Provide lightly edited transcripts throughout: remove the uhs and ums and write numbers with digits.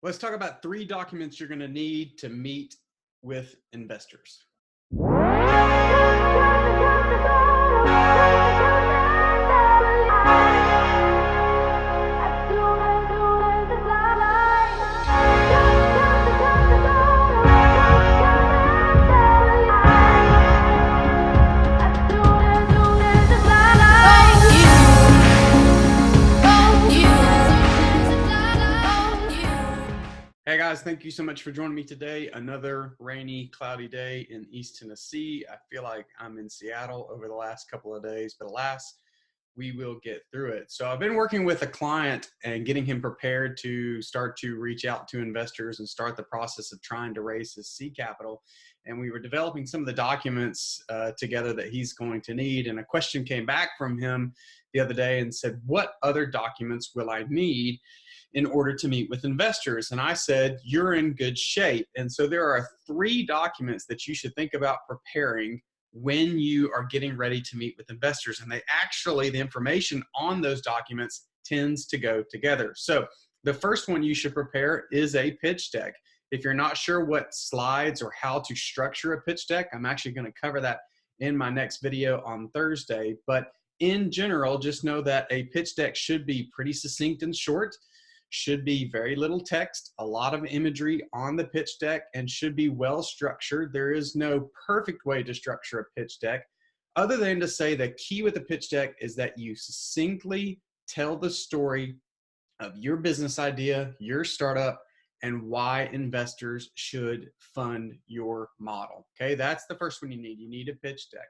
Let's talk about 3 documents you're going to need to meet with investors. Hey guys, thank you so much for joining me today. Another rainy, cloudy day in East Tennessee. I feel like I'm in Seattle over the last couple of days, but alas, we will get through it. So I've been working with a client and getting him prepared to start to reach out to investors and start the process of trying to raise his seed capital. And we were developing some of the documents together that he's going to need. And a question came back from him the other day and said, what other documents will I need in order to meet with investors? And I said, you're in good shape. And so there are 3 documents that you should think about preparing when you are getting ready to meet with investors. And the information on those documents tends to go together. So the first one you should prepare is a pitch deck. If you're not sure what slides or how to structure a pitch deck, I'm actually going to cover that in my next video on Thursday. But in general, just know that a pitch deck should be pretty succinct and short, should be very little text, a lot of imagery on the pitch deck, and should be well structured. There is no perfect way to structure a pitch deck other than to say the key with the pitch deck is that you succinctly tell the story of your business idea, your startup, and why investors should fund your model. Okay, that's the first one you need. You need a pitch deck.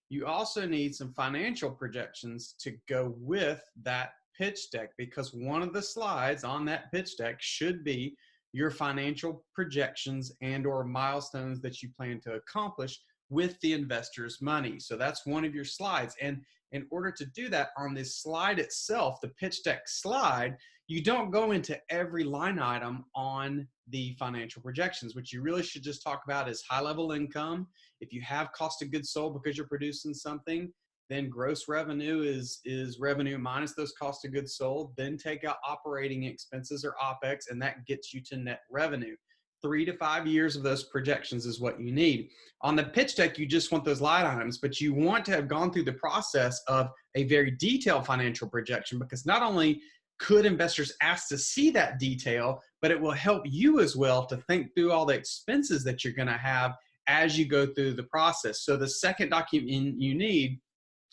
You also need some financial projections to go with that pitch deck, because one of the slides on that pitch deck should be your financial projections and or milestones that you plan to accomplish with the investor's money. So that's one of your slides. And in order to do that, on this slide itself, the pitch deck slide, you don't go into every line item on the financial projections. What you really should just talk about is high-level income. If you have cost of goods sold because you're producing something, then gross revenue is revenue minus those cost of goods sold. Then take out operating expenses or OPEX, and that gets you to net revenue. 3 to 5 years of those projections is what you need. On the pitch deck, you just want those line items, but you want to have gone through the process of a very detailed financial projection, because not only could investors ask to see that detail, but it will help you as well to think through all the expenses that you're going to have as you go through the process. So the second document you need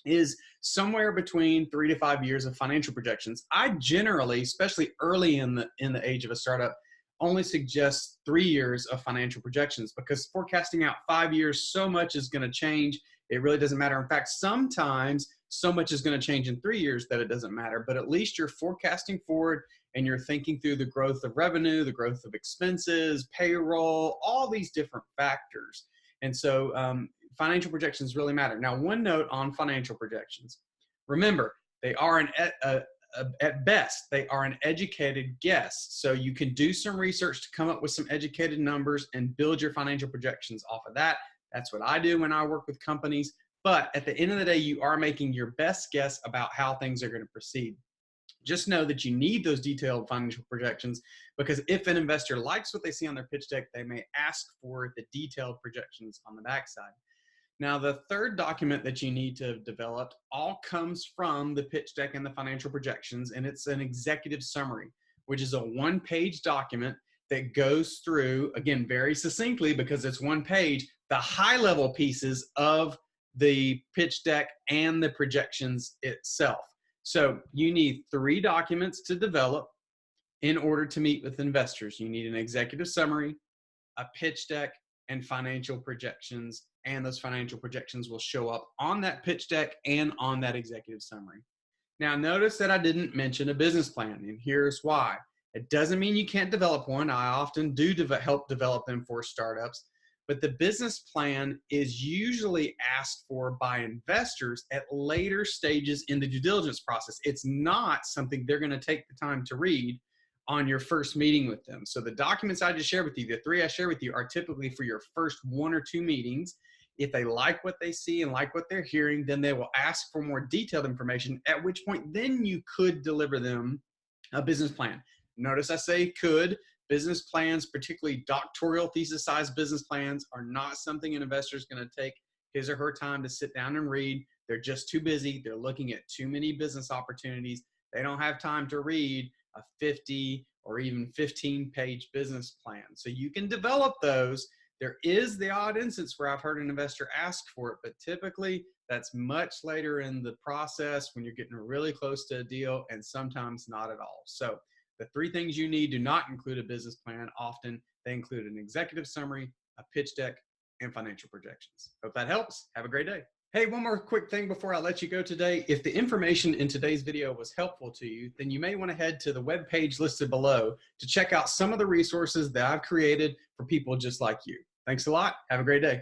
is somewhere between 3 to 5 years of financial projections. I generally, especially early in the age of a startup, only suggest 3 years of financial projections, because forecasting out 5 years, so much is going to change. It really doesn't matter. In fact, sometimes so much is going to change in 3 years that it doesn't matter, but at least you're forecasting forward and you're thinking through the growth of revenue, the growth of expenses, payroll, all these different factors. And so financial projections really matter. Now, one note on financial projections. Remember, they are at best, they are an educated guess. So you can do some research to come up with some educated numbers and build your financial projections off of that. That's what I do when I work with companies. But at the end of the day, you are making your best guess about how things are going to proceed. Just know that you need those detailed financial projections, because if an investor likes what they see on their pitch deck, they may ask for the detailed projections on the backside. Now, the third document that you need to have developed all comes from the pitch deck and the financial projections, and it's an executive summary, which is a 1-page document that goes through, again, very succinctly, because it's 1 page, the high-level pieces of the pitch deck and the projections itself. So you need 3 documents to develop in order to meet with investors. You need an executive summary, a pitch deck, and financial projections, and those financial projections will show up on that pitch deck and on that executive summary. Now, notice that I didn't mention a business plan, and here's why. It doesn't mean you can't develop one. I often do help develop them for startups, but the business plan is usually asked for by investors at later stages in the due diligence process. It's not something they're going to take the time to read on your first meeting with them. So the documents I just shared with you, the 3 I share with you, are typically for your first 1 or 2 meetings. If they like what they see and like what they're hearing, then they will ask for more detailed information, at which point then you could deliver them a business plan. Notice I say could, Business plans, particularly doctoral thesis sized business plans, are not something an investor is going to take his or her time to sit down and read. They're just too busy. They're looking at too many business opportunities. They don't have time to read a 50 or even 15-page business plan. So you can develop those. There is the odd instance where I've heard an investor ask for it, but typically that's much later in the process when you're getting really close to a deal, and sometimes not at all. So the three things you need do not include a business plan. Often they include an executive summary, a pitch deck, and financial projections. Hope that helps. Have a great day. Hey, one more quick thing before I let you go today. If the information in today's video was helpful to you, then you may want to head to the webpage listed below to check out some of the resources that I've created for people just like you. Thanks a lot. Have a great day.